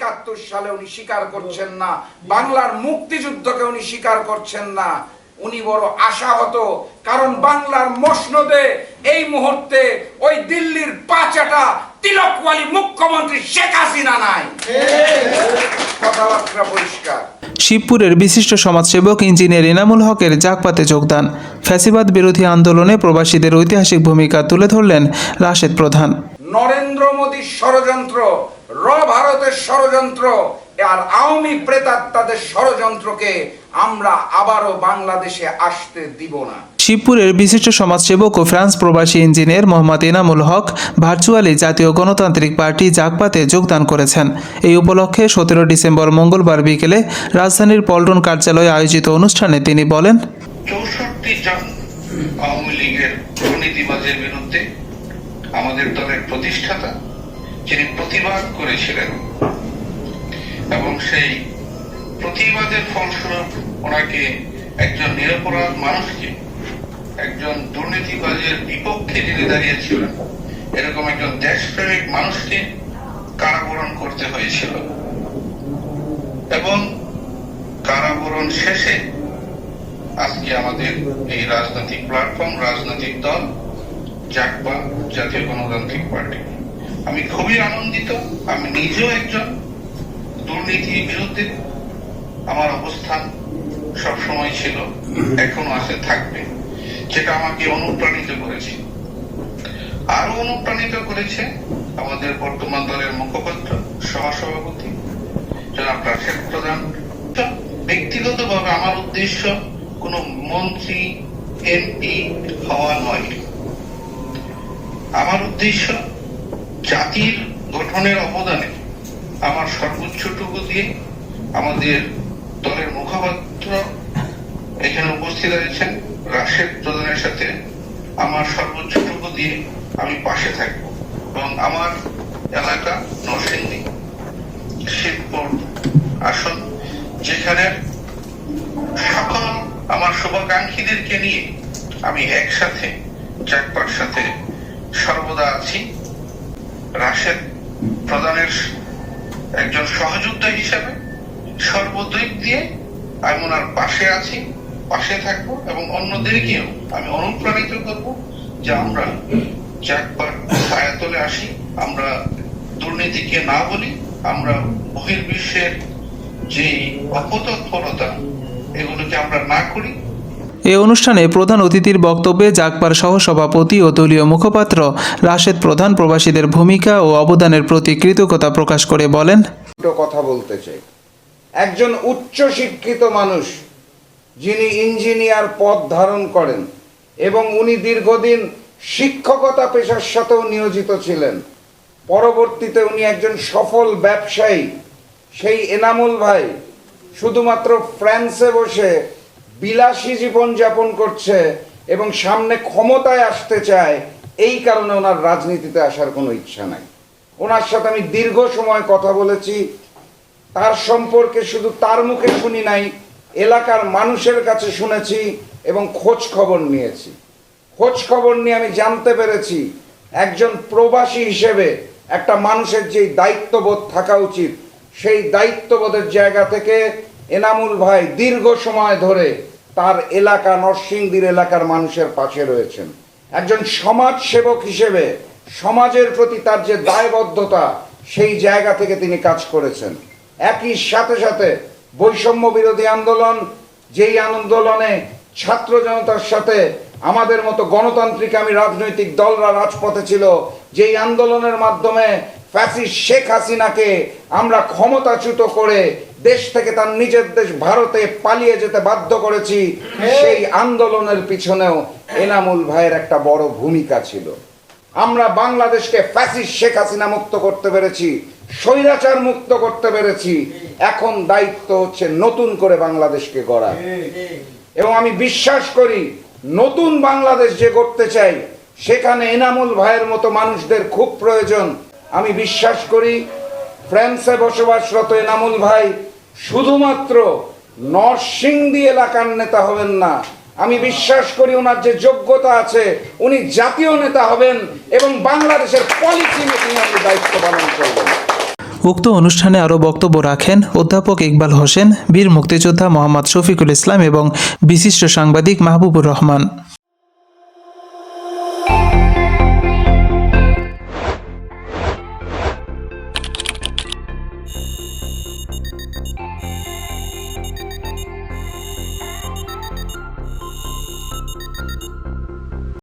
1971 সালে উনি স্বীকার করছেন না, বাংলার মুক্তিযুদ্ধকে উনি স্বীকার করছেন না। উনি বড় আশাহত, কারণ বাংলার মসনদে এই মুহূর্তে ওই দিল্লির পাঁচাটা তিলকওয়ালি মুখ্যমন্ত্রী শেখ হাসিনা নাই। কথাবার্তা পরিষ্কার। শিবপুরের বিশিষ্ট সমাজসেবক ইঞ্জিনিয়ার এনামুল হকের জাগপাতে যোগদান। ফ্যাসিবাদ বিরোধী আন্দোলনে প্রবাসীদের ঐতিহাসিক ভূমিকা তুলে ধরলেন রাশেদ প্রধান। নরেন্দ্র মোদীর ষড়যন্ত্র, ভারতের ষড়যন্ত্র আর আওয়ামী প্রেতাত্মাদের ষড়যন্ত্রকে আমরা আবারও বাংলাদেশে আসতে দিব না। শিবপুরের বিশিষ্ট সমাজসেবক ও ফ্রান্স প্রবাসী ইঞ্জিনিয়ার মোহাম্মদ এনামুল হক ভার্চুয়ালি জাতীয় গণতান্ত্রিক পার্টি জাগপাতে যোগদান করেছেন। এই উপলক্ষে 17 ডিসেম্বর মঙ্গলবার বিকেলে রাজধানীর পল্টন কার্যালয়ে আয়োজিত অনুষ্ঠানে তিনি বলেন, 64 জন আওয়ামী লীগের দুর্নীতিবাজের বিরুদ্ধে আমাদের দলের প্রতিষ্ঠাতা যিনি প্রতিবাদ করেছিলেন এবং সেই প্রতিবাদের ফলস্বরূপ ওনাকে একজন নিরপরাধ মানুষকে, একজন দুর্নীতিবাজের বিপক্ষে যিনি দাঁড়িয়েছিলেন এরকম একজন দেশপ্রেমিক মানুষকে কারাবরণ করতে হয়েছিল এবং কারাবরণ শেষে আজকে আমাদের এই রাজনৈতিক প্ল্যাটফর্ম, রাজনৈতিক দল জাগপা, জাতীয় গণতান্ত্রিক পার্টি, আমি খুবই আনন্দিত। আমি নিজেও একজন দুর্নীতির বিরুদ্ধে আমার অবস্থান সবসময় ছিল, এখনো আছে, থাকবে, যেটা আমাকে অনুপ্রাণিত করেছে। আরো অনুপ্রাণিত করেছে আমাদের বর্তমান দলের মুখপাত্র, সহসভাপতি জনাব রাশেদ প্রধান। ব্যক্তিগতভাবে আমার উদ্দেশ্য কোনো মন্ত্রী, এমপি হওয়া নয়। আমার উদ্দেশ্য জাতির গঠনের অবদানে আমার সর্বোচ্চটুকু দিয়ে আমাদের দলের মুখপাত্র এখানে উপস্থিত আছেন রাশেদ প্রধানের সাথে আমার সর্বোচ্চটুকু দিয়ে আমি পাশে থাকব এবং আমার এলাকা নরসিংদী শিবপুর আসন, যেখানে সকল আমার শুভাকাঙ্ক্ষীদেরকে নিয়ে আমি একসাথে জাগপার সাথে সর্বদা আছি। রাশেদ প্রধানের একজন সহযোদ্ধা হিসাবে সর্বদিক দিয়ে আমি ওনার পাশে আছি, পাশে থাকবো এবং অন্যদেরকেও আমি অনুপ্রাণিত করব যে আমরা জাগপার ছায়াতলে আসি, আমরা দুর্নীতিকে না বলি, আমরা বহির্বিশ্বের যে অপতৎপরতা এগুলোকে আমরা না করি। এই অনুষ্ঠানে প্রধান অতিথির বক্তব্যে জাগপার সহসভাপতি ও দলীয় মুখপাত্র রাশেদ প্রধান প্রবাসীদের ভূমিকা ও অবদানের প্রতি কৃতজ্ঞতা প্রকাশ করে বলেন, কথা বলতে চাই। একজন উচ্চ শিক্ষিত মানুষ যিনি ইঞ্জিনিয়ার পদ ধারণ করেন এবং উনি দীর্ঘদিন শিক্ষকতা পেশার সাথেও নিয়োজিত ছিলেন, পরবর্তীতে উনি একজন সফল ব্যবসায়ী, সেই এনামুল ভাই শুধুমাত্র ফ্রান্সে বসে বিলাসী জীবন যাপন করছে এবং সামনে ক্ষমতায় আসতে চায়, এই কারণে ওনার রাজনীতিতে আসার কোনো ইচ্ছা নাই। ওনার সাথে আমি দীর্ঘ সময় কথা বলেছি, তার সম্পর্কে শুধু তার মুখে শুনি নাই, এলাকার মানুষের কাছে শুনেছি এবং খোঁজ খবর নিয়েছি। খোঁজ খবর নিয়ে আমি জানতে পেরেছি একজন প্রবাসী হিসেবে একটা মানুষের যেই দায়িত্ববোধ থাকা উচিত, সেই দায়িত্ববোধের জায়গা থেকে এনামুল ভাই দীর্ঘ সময় ধরে তার এলাকা, নরসিংদীর এলাকার মানুষের পাশে রয়েছেন। একজন সমাজ সেবক হিসেবে সমাজের প্রতি তার যে দায়বদ্ধতা, সেই জায়গা থেকে তিনি কাজ করেছেন। একই সাথে সাথে বৈষম্য বিরোধী আন্দোলন, যেই আন্দোলনে ছাত্র জনতার সাথে আমাদের মতো গণতান্ত্রিকামী রাজনৈতিক দলরা রাজপথে ছিল, যেই আন্দোলনের মাধ্যমে ফ্যাসিস্ট শেখ হাসিনাকে আমরা ক্ষমতাচ্যুত করে দেশ থেকে তার নিজের দেশ ভারতে পালিয়ে যেতে বাধ্য করেছি, সেই আন্দোলনের পিছনেও এনামুল ভাইয়ের একটা বড় ভূমিকা ছিল। আমরা বাংলাদেশকে ফ্যাসিস্ট শেখ হাসিনা মুক্ত করতে পেরেছি, স্বৈরাচার মুক্ত করতে পেরেছি। এখন দায়িত্ব হচ্ছে নতুন করে বাংলাদেশকে গড়া। এবং আমি বিশ্বাস করি নতুন বাংলাদেশ যে গড়তে চাই, সেখানে এনামুল ভাইয়ের মতো মানুষদের খুব প্রয়োজন। আমি বিশ্বাস করি ফ্রান্সে বসবাসরত এনামুল ভাই শুধুমাত্র নরসিংদী এলাকার নেতা হবেন না, আমি বিশ্বাস করি ওনার যে যোগ্যতা আছে উনি জাতীয় নেতা হবেন এবং বাংলাদেশের পলিসি মেকিং এর দায়িত্ব পালন করবেন। উক্ত অনুষ্ঠানে আরও বক্তব্য রাখেন অধ্যাপক ইকবাল হোসেন, বীর মুক্তিযোদ্ধা মোহাম্মদ শফিকুল ইসলাম এবং বিশিষ্ট সাংবাদিক মাহবুবুর রহমান।